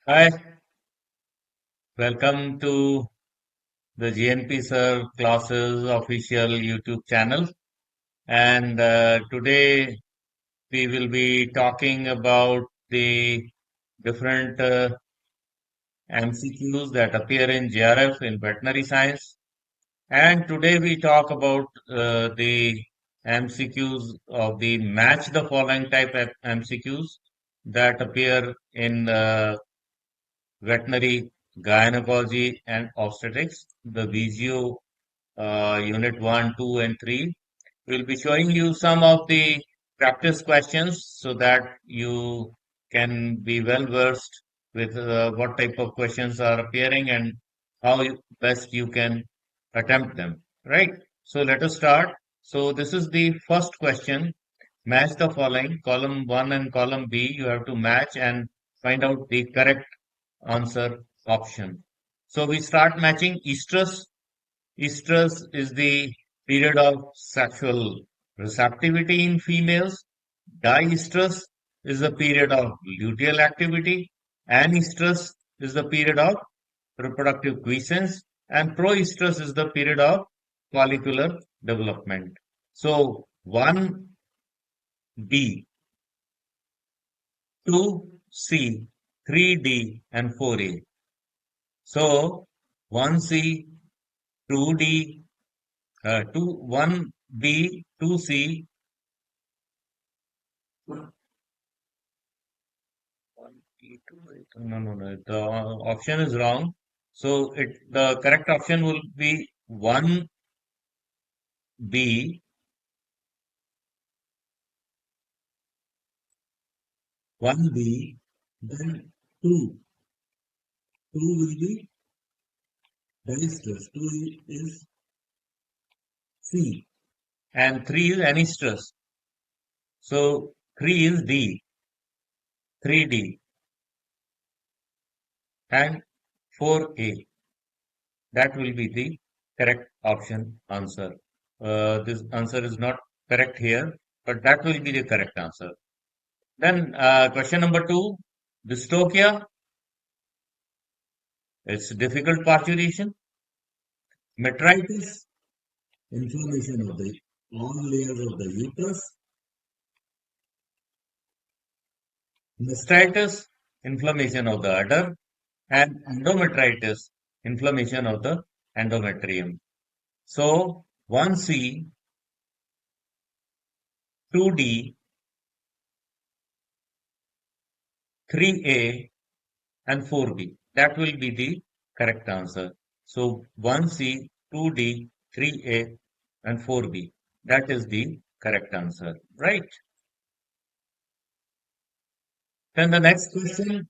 Hi, welcome to the GNP Sir Classes official YouTube channel. And today we will be talking about the different MCQs that appear in JRF in veterinary science. And today we talk about the MCQs of the match the following type of MCQs that appear in veterinary gynecology and obstetrics, the VGO unit 1, 2, and 3. We'll be showing you some of the practice questions so that you can be well versed with what type of questions are appearing and how best you can attempt them. Right? So let us start. So this is the first question. Match the following, column 1 and column B. You have to match and find out the correct answer option. So we start matching estrus. Estrus is the period of sexual receptivity in females. Diestrus is the period of luteal activity. Anestrus is the period of reproductive quiescence. And proestrus is the period of follicular development. So 1B, 2C, 3D, and 4A. So 1C, 2D, 1B, 2C, no, no, no. The option is wrong. So the correct option will be 1B, 1B, then 2. 2 will be distress. 2 is C. And 3 is anistrus. So 3 is D, 3D, and 4A. That will be the correct option answer. This answer is not correct here, but that will be the correct answer. Then question number 2, dystocia, it's difficult parturition. Metritis, inflammation of the all layers of the uterus. Mastitis, inflammation of the udder. And endometritis, inflammation of the endometrium. So 1C, 2D, 3A, and 4B. That will be the correct answer. So 1C, 2D, 3A, and 4B. That is the correct answer, right? Then the next question,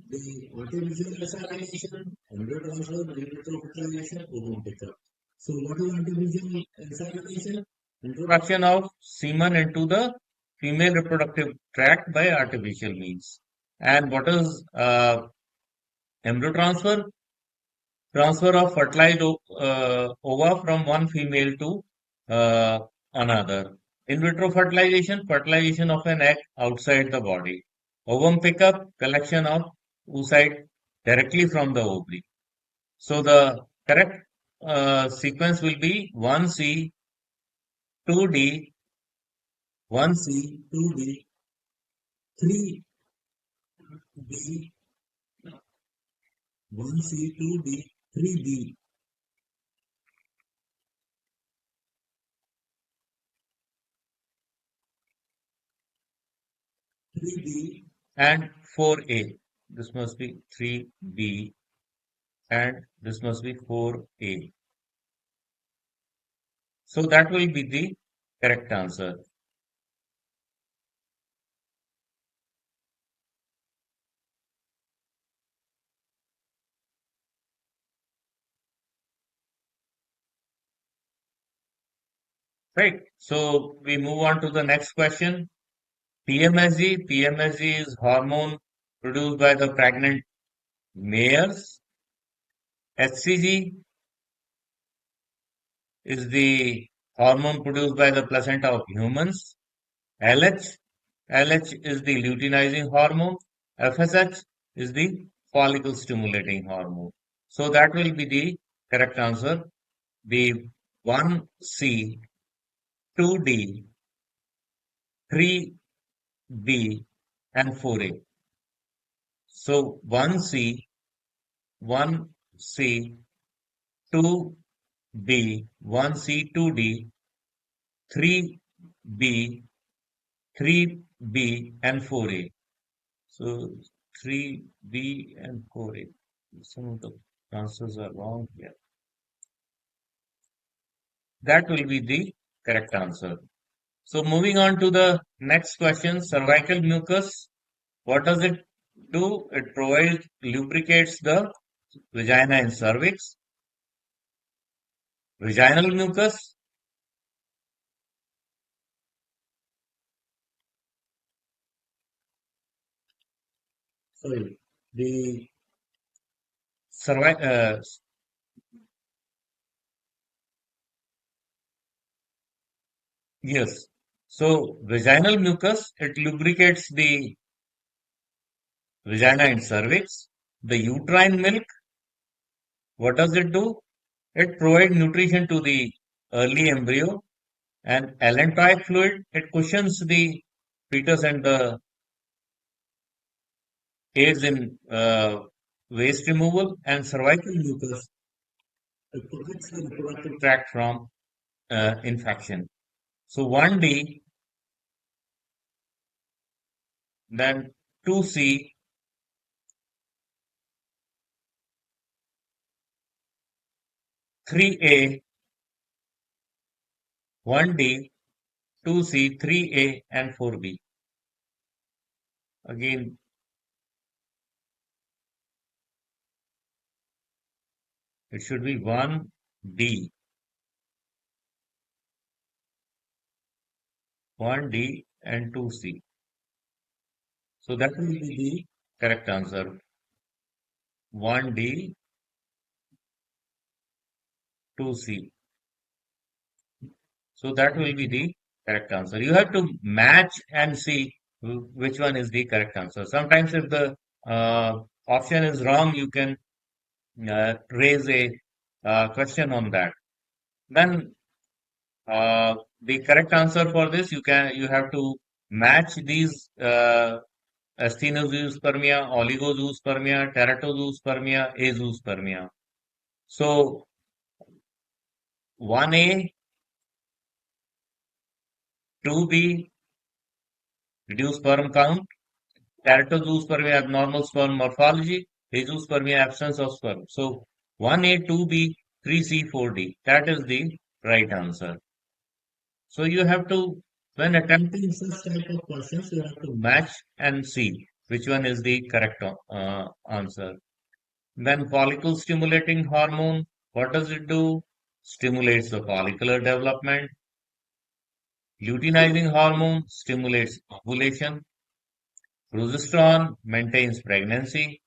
the artificial insemination, embryo transfer, in vitro fertilization, ovum pickup. So what is artificial insemination? Introduction of semen into the female reproductive tract by artificial means. And what is embryo transfer? Transfer of fertilized ova from one female to another. In vitro fertilization, fertilization of an egg outside the body. Ovum pickup, collection of oocyte directly from the ovary. So the correct sequence will be 1C, 2D, 1C, 2D, 3D, 1C, 2D, 3D, 3B, and 4A. This must be 3B and this must be 4A. So that will be the correct answer. Right. So we move on to the next question. PMSG. PMSG is hormone produced by the pregnant mares. HCG is the hormone produced by the placenta of humans. LH. LH is the luteinizing hormone. FSH is the follicle stimulating hormone. So that will be the correct answer. The 1C, 2D, 3B, and 4A. So 1C, 2B, 1C, 2D, 3B, 3B, and 4A. So 3B and 4A. Some of the answers are wrong here. That will be the correct answer. So moving on to the next question, cervical mucus. What does it do? It provides, lubricates the vagina and cervix. Vaginal mucus, sorry, the cervi- uh, yes. So vaginal mucus, it lubricates the vagina and cervix. The uterine milk, what does it do? It provides nutrition to the early embryo, and allantoic fluid, it cushions the fetus and the aids in waste removal, and cervical mucus, it protects the reproductive tract from infection. So 1D, then 2C, 3A, 1D, 2C, 3A, and 4B. Again, it should be 1D, 1D, and 2C. So that will be the correct answer. 1D, 2C. So that will be the correct answer. You have to match and see which one is the correct answer. Sometimes if the option is wrong, you can raise a question on that. Then the correct answer for this, you have to match these asthenozoospermia, oligozoospermia, teratozoospermia, azoospermia. So 1A, 2B, reduce sperm count. Teratozoospermia, abnormal sperm morphology. Azoospermia, absence of sperm. So 1A, 2B, 3C, 4D. That is the right answer. So you have to, when attempting such type of questions, you have to match and see which one is the correct answer. Then follicle stimulating hormone, what does it do? Stimulates the follicular development. Luteinizing hormone stimulates ovulation. Progesterone maintains pregnancy,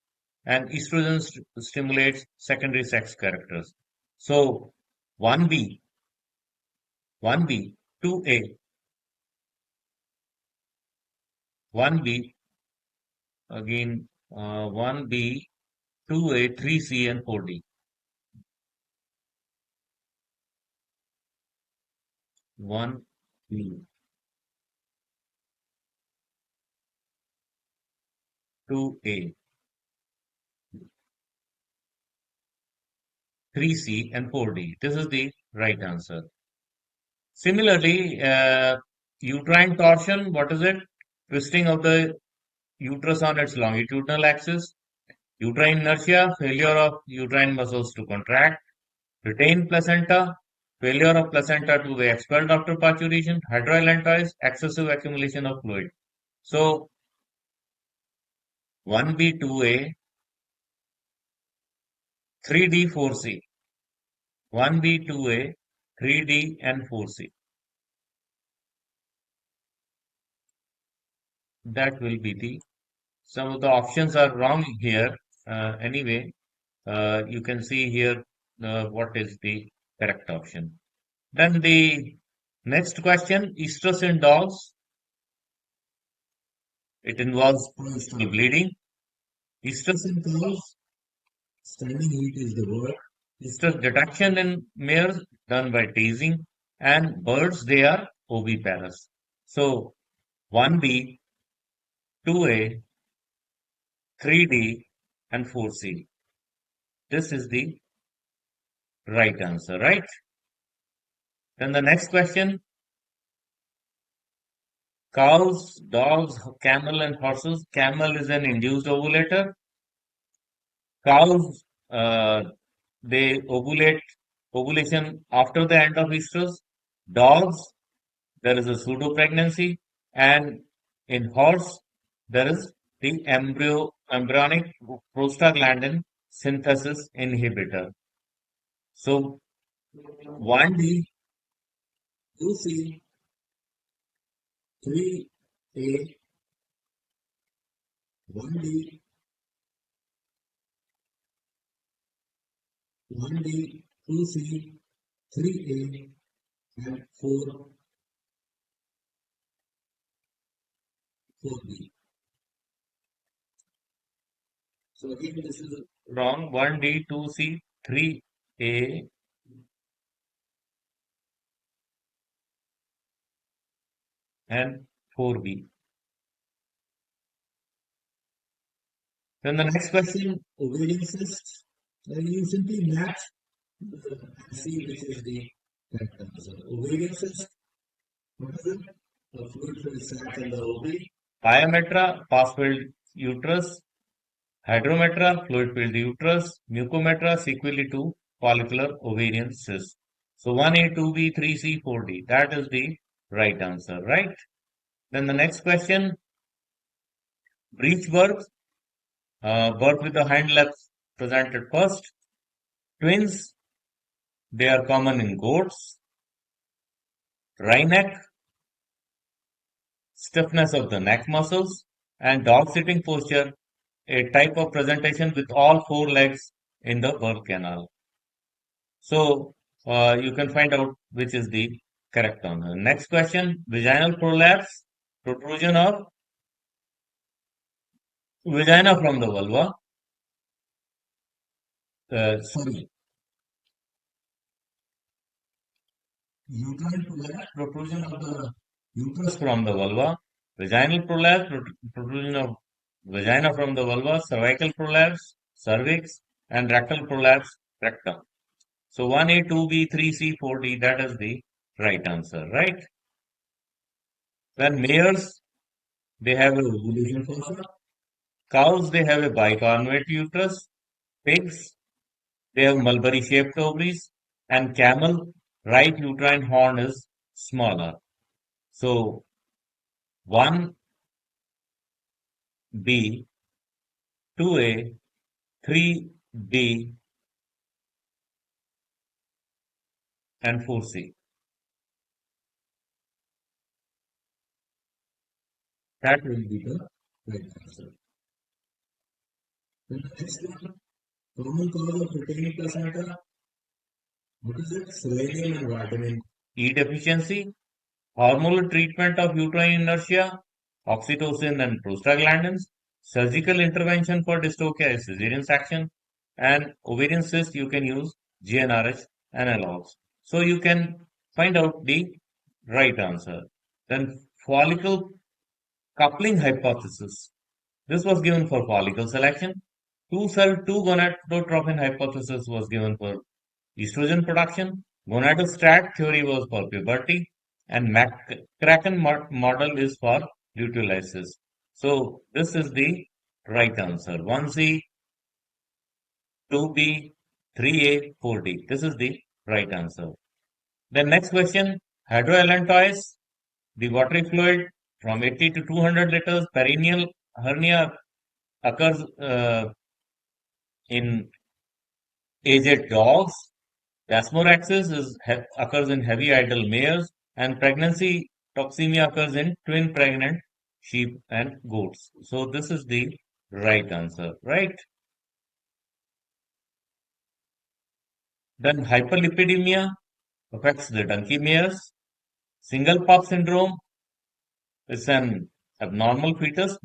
and estrogen stimulates secondary sex characters. So 1B, 1B, 2A, 1B, again 1B, 2A, 3C, and 4D. 1B, 2A, 3C, and 4D. This is the right answer. Similarly, uterine torsion, what is it? Twisting of the uterus on its longitudinal axis. Uterine inertia, failure of uterine muscles to contract. Retained placenta, failure of placenta to be expelled after parturition. Hydroelentois, excessive accumulation of fluid. So 1B, 2A, 3D, 4C. 1B, 2A, 3D, and 4C. That will be the, some of the options are wrong here. Anyway, you can see here what is the correct option. Then the next question, estrus in dogs, it involves post bleeding. Estrus in cows, standing heat is the word. Estrus detection in mares done by tasing, and birds they are oviparous. So 1B, 2A, 3D, and 4C. This is the right answer, right? Then the next question, cows, dogs, camel, and horses. Camel is an induced ovulator. Cows, they ovulation after the end of estrus. Dogs, there is a pseudo pregnancy, and in horse, there is the embryonic prostaglandin synthesis inhibitor. So 1D, 2C, 3A, 1D, 1D, 2C, 3A, and 4B. So again, this is wrong. 1D, 2C, 3A, and 4B. Then the next question, ovarian cyst. You simply match and see which is the correct answer. Ovarian cyst, what is it? A fluid-filled sac in the ovary. Pyometra, pus-filled uterus. Hydrometra, fluid-filled uterus. Mucometra, sequelae to follicular ovarian cyst. So 1A, 2B, 3C, 4D. That is the right answer, right? Then the next question, breech birth. Birth with the hind legs presented first. Twins, they are common in goats. Wry neck, stiffness of the neck muscles, and dog sitting posture, a type of presentation with all four legs in the birth canal. So you can find out which is the correct answer. Next question, vaginal prolapse, protrusion of vagina from the vulva. Sorry, uterine prolapse, protrusion of the uterus from the vulva. Vaginal prolapse, protrusion of vagina from the vulva. Cervical prolapse, cervix, and rectal prolapse, rectum. So 1A, 2B, 3C, 4D, that is the right answer, right? When mares, they have a ovulation fossa. Cows, they have a bicarbonate uterus. Pigs, they have mulberry-shaped ovaries. And camel, right uterine horn is smaller. So 1B, 2A, 3B, and 4C. That will be the right answer. Then the next one, common cause of retaining placenta. What is it? Selenium and vitamin E deficiency, hormonal treatment of uterine inertia, oxytocin and prostaglandins, surgical intervention for dystocia is cesarean section, and ovarian cyst you can use GnRH analogs. So you can find out the right answer. Then follicle coupling hypothesis. This was given for follicle selection. Two-cell, two-gonadotrophin hypothesis was given for estrogen production. Gonadostat theory was for puberty, and McCracken model is for luteolysis. So this is the right answer. 1C, 2B, 3A, 4D. This is the right answer. The next question, hydroallantois, the watery fluid from 80 to 200 liters, perineal hernia occurs in aged dogs. Plasmoraxis occurs in heavy idle mares, and pregnancy toxemia occurs in twin pregnant sheep and goats. So this is the right answer, right? Then hyperlipidemia affects the donkey mares. Single pop syndrome is an abnormal fetus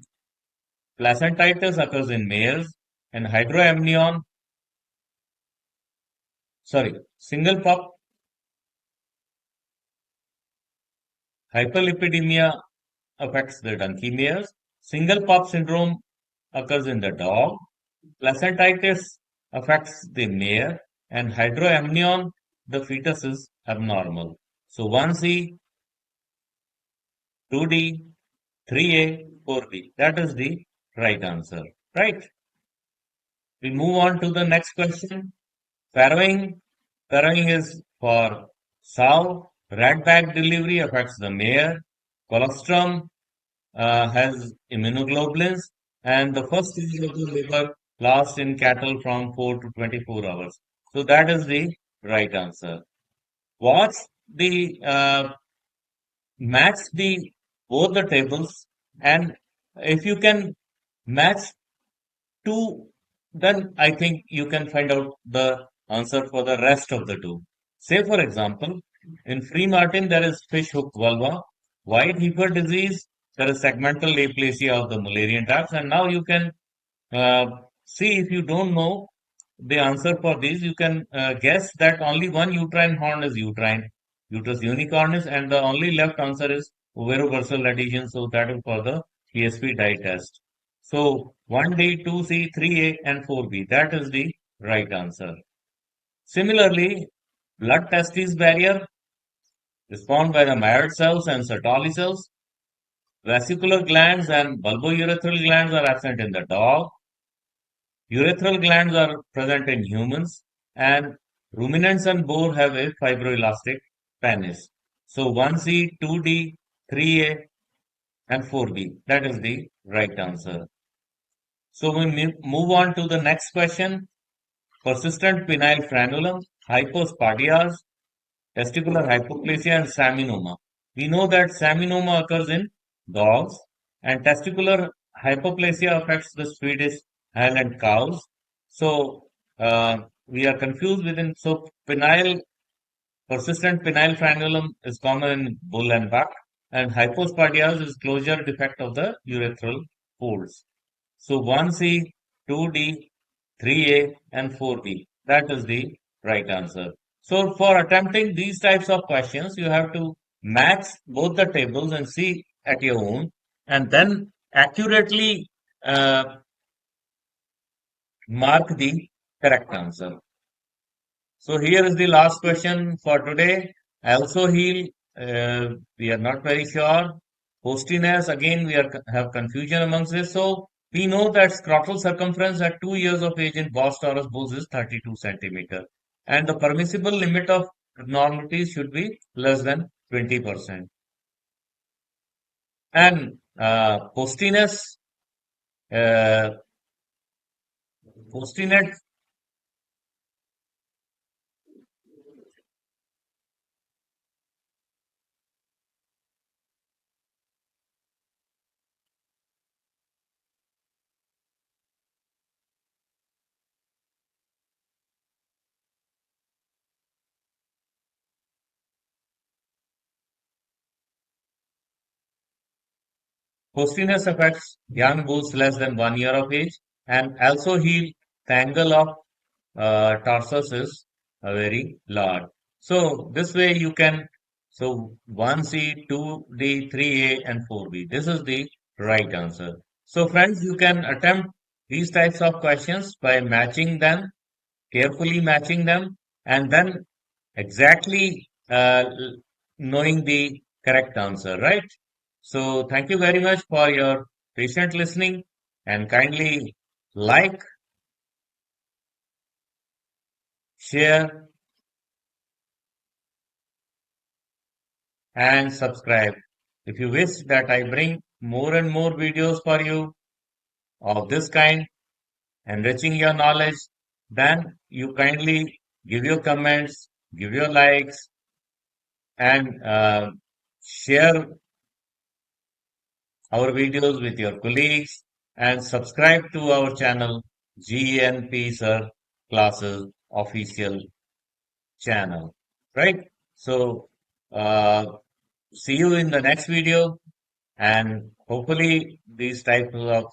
Placentitis occurs in males, and hydroamnion, sorry, single pop hyperlipidemia affects the donkey mares. Single pop syndrome occurs in the dog. Placentitis affects the mare, and hydroamnion, the fetus is abnormal. So 1C, 2D, 3A, 4B. That is the right answer. Right? We move on to the next question. Farrowing. Farrowing is for sow. Rat bag delivery affects the mare. Colostrum has immunoglobulins, and the first stage of the liver lasts in cattle from 4 to 24 hours. So that is the right answer. Watch the match the both the tables, and if you can match two, then I think you can find out the answer for the rest of the two. Say, for example, in free martin, there is fish hook vulva, white heifer disease, there is segmental aplasia of the Mullerian ducts, and now you can uh, see if you don't know the answer for these, you can guess that only one uterine horn is uterine, uterus unicornis, and the only left answer is ovirobursal adhesion. So that is for the PSP dye test. So 1D, 2C, 3A, and 4B. That is the right answer. Similarly, blood testis barrier is formed by the Maillard cells and Sertoli cells. Vesicular glands and bulbourethral glands are absent in the dog. Urethral glands are present in humans, and ruminants and boar have a fibroelastic penis. So 1C, 2D, 3A, and 4B. That is the right answer. So we move on to the next question. Persistent penile frenulum, hypospadias, testicular hypoplasia, and seminoma. We know that seminoma occurs in dogs, and testicular hypoplasia affects the Swedish Highland cows. So we are confused within. So persistent penile frenulum is common in bull and buck, and hypospadias is closure defect of the urethral folds. So 1C, 2D, 3A, and 4B. That is the right answer. So for attempting these types of questions, you have to match both the tables and see at your own, and then accurately mark the correct answer. So here is the last question for today. Also heal, we are not very sure. Hostiness, again, have confusion amongst this. So we know that scrotal circumference at 2 years of age in Bos Taurus bulls is 32 centimeter. And the permissible limit of abnormalities should be less than 20%. And uh, hostiness, hostiness affects young bulls less than 1 year of age, and also heal the angle of tarsus is very large. So this way you can, so 1C, 2D, 3A, and 4B. This is the right answer. So friends, you can attempt these types of questions by matching them, carefully matching them, and then exactly knowing the correct answer, right? So thank you very much for your patient listening, and kindly like, share, and subscribe. If you wish that I bring more and more videos for you of this kind, enriching your knowledge, then you kindly give your comments, give your likes, and share our videos with your colleagues, and subscribe to our channel, GNP Sir Classes Official Channel. Right? So, see you in the next video, and Hopefully, these types of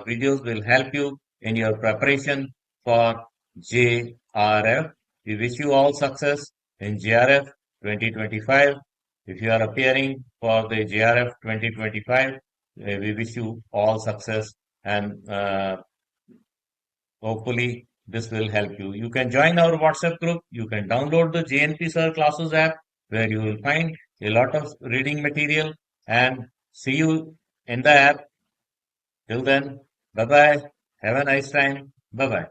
videos will help you in your preparation for JRF. We wish you all success in JRF 2025. If you are appearing for the JRF 2025, we wish you all success, and hopefully this will help you. You can join our WhatsApp group. You can download the JNP Sir Classes app where you will find a lot of reading material, and see you in the app. Till then, bye bye. Have a nice time. Bye bye.